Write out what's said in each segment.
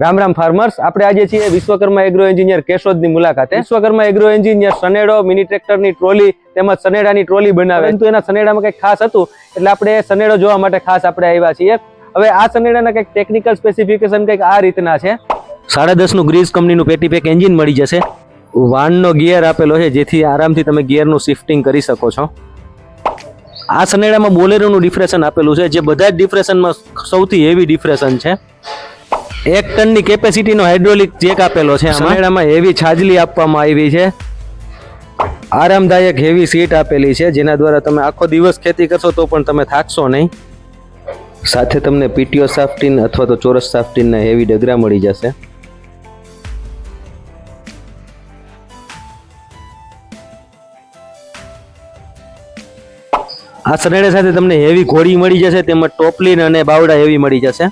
Ram Ram farmers, આપણે આજે છીએ વિશ્વકર્મા એગ્રો એન્જિનિયર કેશોદની મુલાકાતે. Vishwakarma agro engineer Sanedo, mini ટ્રેક્ટરની ટ્રોલી તેમજ સનેડાની ટ્રોલી બનાવે, પરંતુ એના સનેડામાં કંઈક ખાસ હતું એટલે આપણે સનેડો જોવા માટે ખાસ આપણે આવ્યા છીએ. હવે આ સનેડાના કંઈક ટેકનિકલ સ્પેસિફિકેશન કંઈક આ રીતના છે. 10.5 નું ગ્રીઝ કંપનીનું પેટી પેક એન્જિન મળી જશે. વાનનો ગિયર આપેલો છે જેથી આરામથી તમે ગિયરનું શિફ્ટિંગ કરી શકો છો. આ સનેડામાં બોલેરોનું ડિફ્રેશન આપેલું છે, જે બધા જ ડિફ્રેશનમાં સૌથી હેવી ડિફ્રેશન છે. 1 ટનની કેપેસિટીનો હાઇડ્રોલિક જેક આપેલો છે. સનેડામાં હેવી છાજલી આપવામાં આવી છે. આરામદાયક હેવી સીટ આપેલી છે, જેના દ્વારા તમે આખો દિવસ ખેતી કરશો તો પણ તમે થાકશો નહીં. સાથે તમને પીટીઓ સાફ્ટીન અથવા તો ચોરસ સાફ્ટીનના હેવી ડગરા મળી જશે. આ સનેડા સાથે તમને હેવી ઘોડી મળી જશે, તેમજ ટોપલીન અને બાવડા હેવી મળી જશે.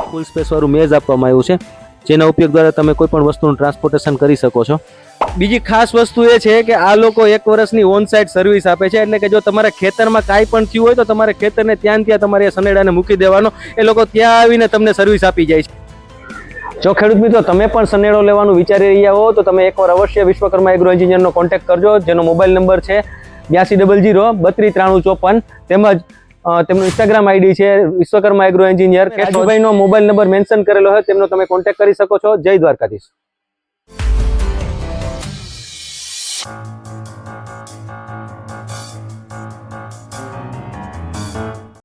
ફૂલ સ્પેસ વાળું મેઝ આપવામાં આવ્યું છે, જેના ઉપયોગ દ્વારા તમે કોઈ પણ વસ્તુનું ટ્રાન્સપોર્ટેશન કરી શકો છો. બીજી ખાસ વસ્તુ એ છે કે આ લોકો 1 વર્ષની ઓન સાઇટ સર્વિસ આપે છે, એટલે કે જો તમારા ખેતરમાં કાંઈ પણ થયું હોય તો તમારે ખેતરને ત્યાં તમારે સનેડાને મૂકી દેવાનો, એ લોકો ત્યાં આવીને તમને સર્વિસ આપી જાય છે. જો ખેડૂત મિત્રો તમે પણ સનેડો લેવાનું વિચારી રહ્યા હો તો તમે એકવાર અવશ્ય વિશ્વકર્મા એગ્રો એન્જિનિયરનો કોન્ટેક્ટ કરજો, જેનો મોબાઈલ નંબર છે 8200 329354, તેમજ તેમનું ઇન્સ્ટાગ્રામ આઈડી છે વિશ્વકર્મા એગ્રો એન્જિનિયર. કેશુભાઈનો મોબાઈલ નંબર મેન્શન કરેલો હોય, તેમનો તમે કોન્ટેક્ટ કરી શકો છો. જય દ્વારકાધીશ.